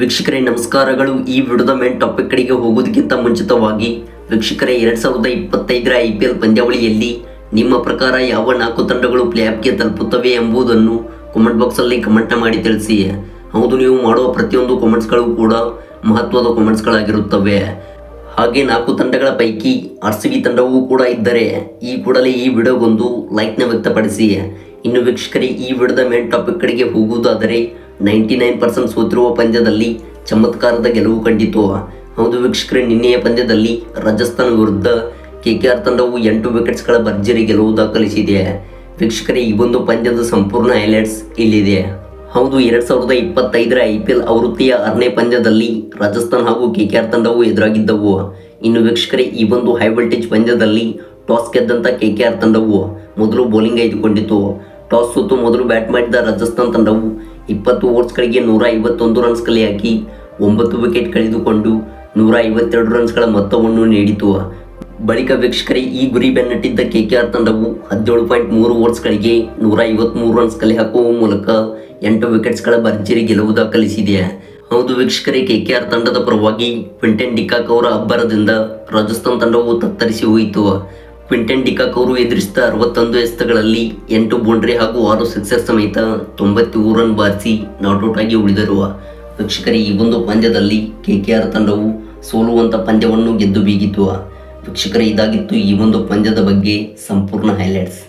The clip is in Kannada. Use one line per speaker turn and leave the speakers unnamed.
ವೀಕ್ಷಕರೇ ನಮಸ್ಕಾರಗಳು. ಈ ವಿಡಿಯೋದ ಮೇನ್ ಟಾಪಿಕ್ ಕಡೆಗೆ ಹೋಗೋದಕ್ಕಿಂತ ಮುಂಚಿತವಾಗಿ ವೀಕ್ಷಕರೇ 2025ರ IPL ಪಂದ್ಯಾವಳಿಯಲ್ಲಿ ನಿಮ್ಮ ಪ್ರಕಾರ ಯಾವ 4 ತಂಡಗಳು ಪ್ಲೇ ಆಫ್ಗೆ ತಲುಪುತ್ತವೆ ಎಂಬುದನ್ನು ಕಾಮೆಂಟ್ ಬಾಕ್ಸಲ್ಲಿ ಕಮೆಂಟ್ ಮಾಡಿ ತಿಳಿಸಿ. ಹೌದು, ನೀವು ಮಾಡುವ ಪ್ರತಿಯೊಂದು ಕಾಮೆಂಟ್ಸ್ಗಳು ಕೂಡ ಮಹತ್ವದ ಕಾಮೆಂಟ್ಸ್ಗಳಾಗಿರುತ್ತವೆ. ಹಾಗೆ 4 ತಂಡಗಳ ಪೈಕಿ RCB ತಂಡವೂ ಕೂಡ ಇದ್ದರೆ ಈ ಕೂಡಲೇ ಈ ವಿಡಿಯೋಗೊಂದು ಲೈಕ್ನ ವ್ಯಕ್ತಪಡಿಸಿ. ಇನ್ನು ವೀಕ್ಷಕರೇ, ಈ ವಿಡಿಯೋದ ಮೇನ್ ಟಾಪಿಕ್ ಕಡೆಗೆ ಹೋಗುವುದಾದರೆ 99% ಸೋತಿರುವ ಪಂದ್ಯದಲ್ಲಿ ಚಮತ್ಕಾರದ ಗೆಲುವು ಕಂಡಿತು. ಹೌದು ವೀಕ್ಷಕರೇ, ನಿನ್ನೆಯ ಪಂದ್ಯದಲ್ಲಿ ರಾಜಸ್ಥಾನ ವಿರುದ್ಧ KKR ತಂಡವು 8 ವಿಕೆಟ್ಸ್ಗಳ ಭರ್ಜರಿ ಗೆಲುವು ದಾಖಲಿಸಿದೆ. ವೀಕ್ಷಕರೇ, ಈ ಒಂದು ಪಂದ್ಯದ ಸಂಪೂರ್ಣ ಹೈಲೈಟ್ಸ್ ಇಲ್ಲಿದೆ. ಹೌದು, 2025ರ IPL ಆವೃತ್ತಿಯ 6ನೇ ಪಂದ್ಯದಲ್ಲಿ ರಾಜಸ್ಥಾನ್ ಹಾಗೂ KKR ತಂಡವು ಎದುರಾಗಿದ್ದವು. ಇನ್ನು ವೀಕ್ಷಕರೇ, ಈ ಒಂದು ಹೈ ವೋಲ್ಟೇಜ್ ಪಂದ್ಯದಲ್ಲಿ ಟಾಸ್ ಗೆದ್ದಂಥ KKR ತಂಡವು ಮೊದಲು ಬೌಲಿಂಗ್ ಆಯ್ದುಕೊಂಡಿತು. ಟಾಸ್ ಸೋತು ಮೊದಲು ಬ್ಯಾಟ್ ಮಾಡಿದ ರಾಜಸ್ಥಾನ್ ತಂಡವು 20 ಓವರ್ಸ್ಗಳಿಗೆ 151 ರನ್ಸ್ ಕಲೆ ಹಾಕಿ 9 ವಿಕೆಟ್ ಕಳೆದುಕೊಂಡು 152 ರನ್ಸ್ಗಳ ಮೊತ್ತವನ್ನು ನೀಡಿತು. ಬಳಿಕ ವೀಕ್ಷಕರೇ, ಈ ಗುರಿ ಬೆನ್ನಟ್ಟಿದ್ದ KKR ತಂಡವು 17.3 ಓವರ್ಸ್ಗಳಿಗೆ 153 ರನ್ಸ್ ಕಲೆ ಹಾಕುವ ಮೂಲಕ 8 ವಿಕೆಟ್ಸ್ಗಳ ಭರ್ಜರಿ ಗೆಲುವು ದಾಖಲಿಸಿದೆ. ಹೌದು ವೀಕ್ಷಕರೇ, KKR ತಂಡದ ಪರವಾಗಿ ಕ್ವಿಂಟನ್ ಡಿಕಾಕ್ ಅವರ ಅಬ್ಬರದಿಂದ ರಾಜಸ್ಥಾನ್ ತಂಡವು ತತ್ತರಿಸಿ ಹೋಯಿತು. ಕ್ವಿಂಟನ್ ಡಿಕಾಕ್ ಅವರು ಎದುರಿಸಿದ 61 ಎಸೆತಗಳಲ್ಲಿ 8 ಬೌಂಡ್ರಿ ಹಾಗೂ 6 ಸಿಕ್ಸರ್ ಸಮೇತ 93 ರನ್ ಬಾರಿಸಿ ನಾಟ್ಔಟ್ ಆಗಿ ಉಳಿದರು. ವೀಕ್ಷಕರೇ, ಈ ಒಂದು ಪಂದ್ಯದಲ್ಲಿ KKR ತಂಡವು ಸೋಲುವಂಥ ಪಂದ್ಯವನ್ನು ಗೆದ್ದು ಬೀಗಿತು. ವೀಕ್ಷಕರೇ, ಇದಾಗಿತ್ತು ಈ ಒಂದು ಪಂದ್ಯದ ಬಗ್ಗೆ ಸಂಪೂರ್ಣ ಹೈಲೈಟ್ಸ್.